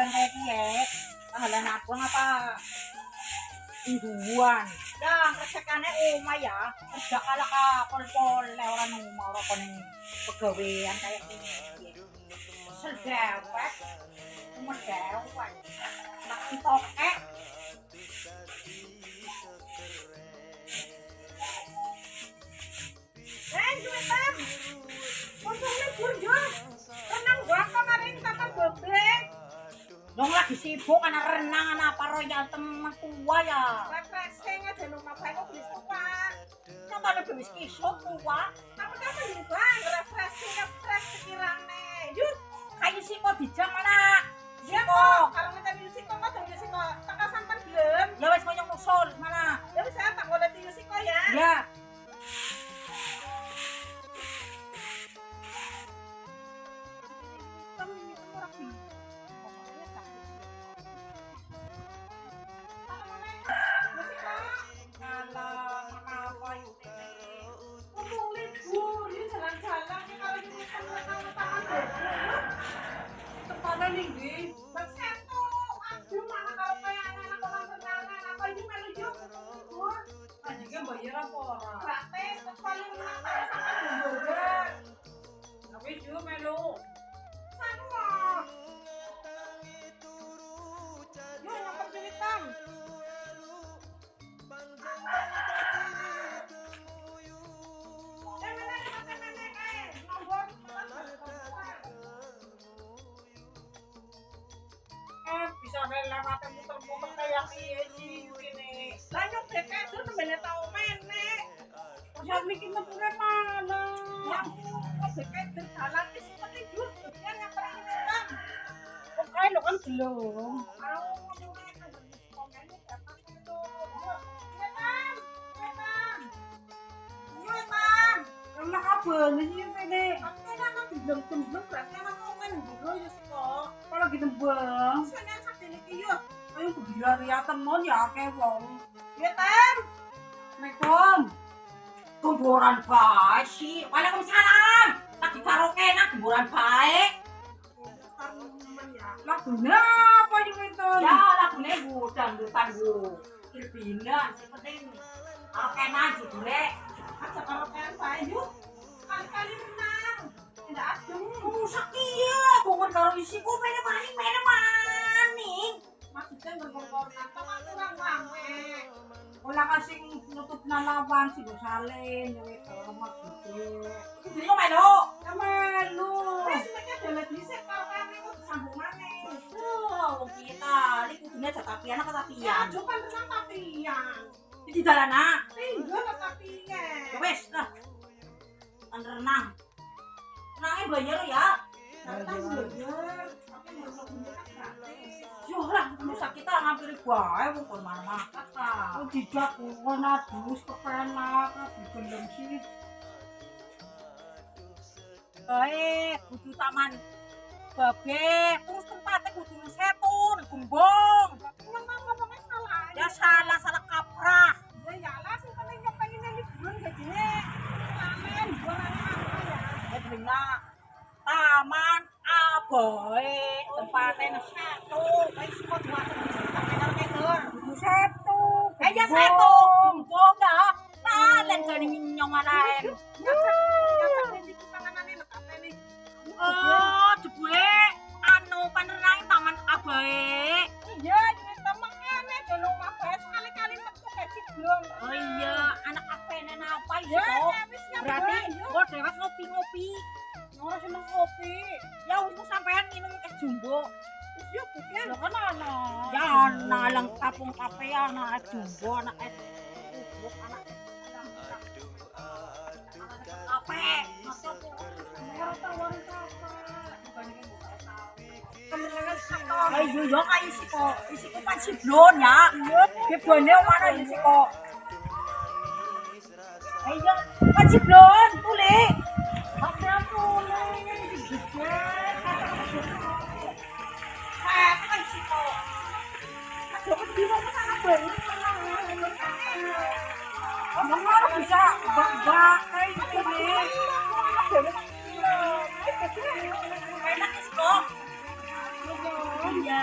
Bulan kayak kiye. Pahalan abang apa? Mingguan. Dah, resekane omah ya. Kerja kala ka pol-pol ora omah ora kono pegawean kayak gini. Sedewek. Umur dewek. Tak toke. Juwetan. Konsumnya burjo. Renang gua kemarin kata bebek. Dong lagi sibuk anak renang anak apa royal teman tua ya. Refreshing aja lu ngapain kok beli tua. Kenapa ada beli kisok tua? Apa kata ini bang? Refreshing sekiranya. Yuk, kayu sih kok dijam mana? Iya kok. Kalau kita beli sih kok ada beli sih kok. Tengah sampan belum? Ya wes mau nyong sol mana? Ya wes saya tak boleh beli sih kok ya. Ya. Bisa lewat muter-muter kayak si ini. Lanjut deh itu sebenarnya tahu menek. Saya bikin metunya mana? Yang kok dekat berjalan di seperti jus yang pernah bilang. Oke lo kan belum. Apa nih ini? Aku nak belum berarti anak komen dulu ya sih kok. Kalau gitu bang. Sana sakit ini yuk. Ayo kebiar ya temen ya kayak wong. Ya tem. Assalamualaikum. Kuburan baik sih. Waalaikumsalam. Lagi karaoke nak kuburan baik. Lagunya apa itu? Ya lagunya gudang tangguh. Filipina sih penting. Karaoke maju deh. Aja karaoke baik yuk. Kali-kali menang. Tidak ada. Rusak dia. Bukan karo isi ku pene maning. Maksudnya berkorban sama kurang rame. Olah kasih nutup nalawan si salin nyewet rumah gitu. Itu dia melu. Melu. Wes mereka dalam dhisik karo kene kok sambung maneh. Wong kita iki kudune tatapian apa tapian? Coba renang tapian. Di dalan nak. Iya tapian. Wes lah. Renang. Renangnya bayar ya. Renang bayar. Yo lah, masa kita ngampiri bae wong kon mana kata. Oh tidak kon adus kepenak digendeng sih. Bae, kudu taman babe, terus tempatnya kudu setun, gembong. Ngomong salah. Ya salah kaprah. Ya lah sing penting pengen liburan gede. Taman buangannya Taman Aboe tempatnya satu wis kok meter satu aja satu gembong dah talen kene nyong alaen oh jebule anu panerang Taman Aboe iya duit temengane dulu mabes sekali-kali metu gaji belum oh iya anak apene apa ya berarti kok dewek ngopi-ngopi ora seneng kopi. Ya wis sampean minum es jumbo. Wis yo bukan. Lah kan ana. Ya ana lengkap wong kafe ana es jumbo, ana es bubuk, ana kafe. Masuk ora tawaran kafe. Ayo yo kayu siko. Isiko pan siblon ya. Siblone mana isiko? Ayo pan siblon, tule. Bisa bak kayak gini. Enak kok. Iya.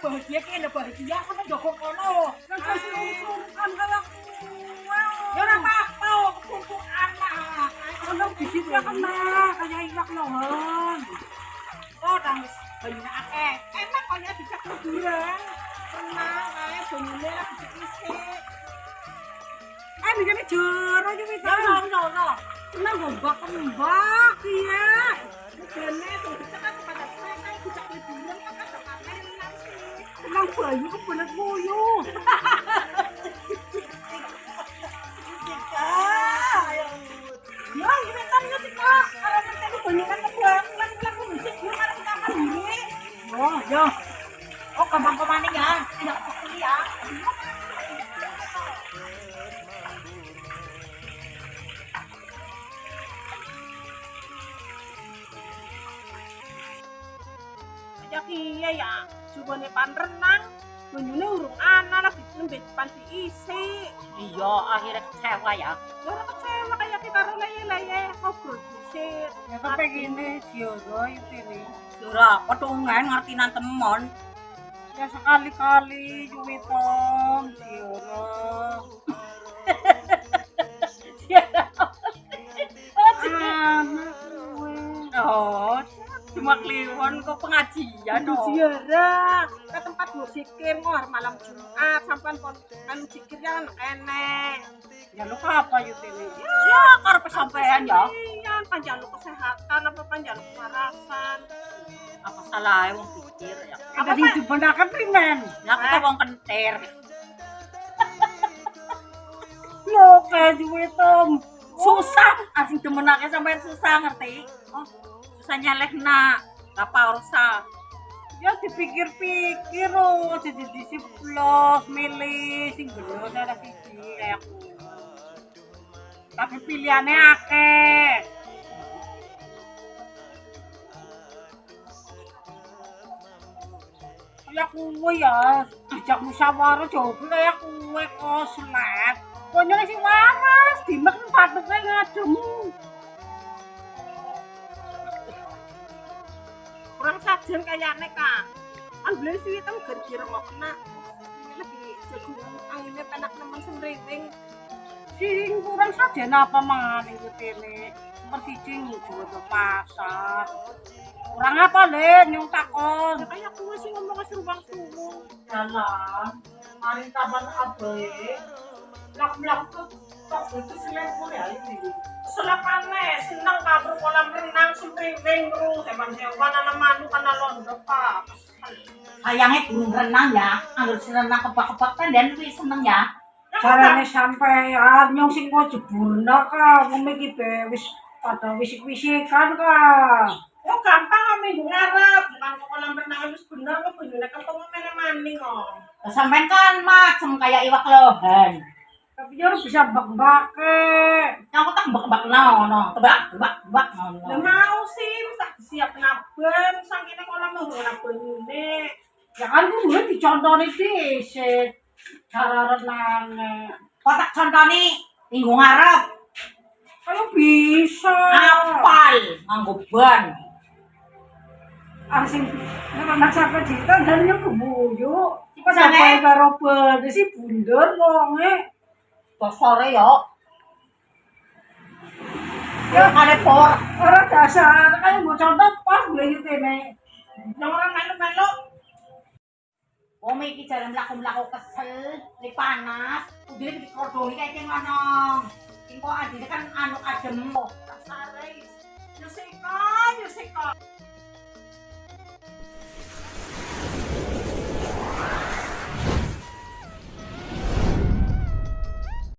bahagia kene bahagia kan Joko kono. Kan sungkan kaya ya ora apa-apa kumpul anak. Ono bibit ya kena kaya iwak lohon. Oh tang wis banyak akeh. Enak kaya dijak liburan. Tenang ae banyune lah dicek-cek. Mikirnya jero yo wis. No. Tenang gombak kembak iya. Dene sing dicek pada saya dijak liburan kan ada kamera nanti. Tenang bayu kebelet nguyu. Ya, ini kan yo kita arep tadi banyakan kebuang lan musik yo arep kita ini. Oh, yo. Oh, gampang kemana ya? Tidak kuliah. Ajak iya ya, cubane pan renang, banyune urung ana lagi nembe pan diisi. Iya, akhirnya kecewa ya. Ora kecewa kayak kita leye-leye ngobrol dhisik. Ya tapi gini, Sioro itu nih. Ora, petungan ngerti nang temon. Ya sekali-kali Yui Tom, Sioro. Oh, cuma kliwon kok pengajian oh. Ziarah ke tempat berzikir ngor malam Jumat sampean pon anu zikir kan enek. Ya lu apa yo tene? Ya karep sampean ya. Iya, panjaluk kesehatan apa panjaluk kewarasan. Apa salah wong pikir ya. Apa sing dibenaken primen? Ya kita wong kentir. Lho kae duwe Tom. Susah, asing demenake sampean susah ngerti? Oh, susah nyalehna, apa ursa. Ya dipikir-pikir oh, jadi disiplos, milih sing bener ora siji kayak aku. Tapi pilihannya akeh. Kayak kuwe ya, dijak musyawarah jawab kayak kuwe koslet. Konyol sing waras, dimek patuke ngadem. Kurang sajen kayane, Kak. Ambil suwitem gara-gara kok kena. Lagi jagung angine penak nemen semriwing. Sing kurang sajen apa maning kutene. Nomor 1 jual pasar. Kurang apa, Len, nyong takon. Ya kayak kuwi sing ngomong seruang-seruang. Jalan, mari taman abe. Lak-lak tuh itu selempur ya ini. Selepane seneng kabur kolam renang semriwing ru teman hewan ana manu kana londo Pak. Sayangnya burung renang ya, anggur renang kebak-kebak kan dan kuwi seneng ya. Carane sampean nyong sing mau jeburna ka wong iki be wis pada wisik-wisikan ka. Oh gampang minggu ngarep, bukan ke kolam renang wis bener kok banyune ketemu meneh-maning kok. Sampean kan macem kayak iwak lohan. Tapi yo bisa bak-bake. Aku tak bak-bak no. Tebak no. Lah mau sih tak siap naben sangkene kolam ora banyune. Ya kan kudu dicontoni dhisik. Cara renange. Kok tak contoni minggu ngarep. Ayo bisa. Apal nganggo ban. Asing nek sampe cita dan yo kebuyu. Sampai karo ban si bunder wonge. Sore ya. Ya ada por. Ora dasar kaya mau contoh pas boleh kene. Nang ora melu-melu. Wong iki jalan mlaku-mlaku kesel, li panas, udine dikodongi kae ngono. Engko adine kan anu adem. Dasare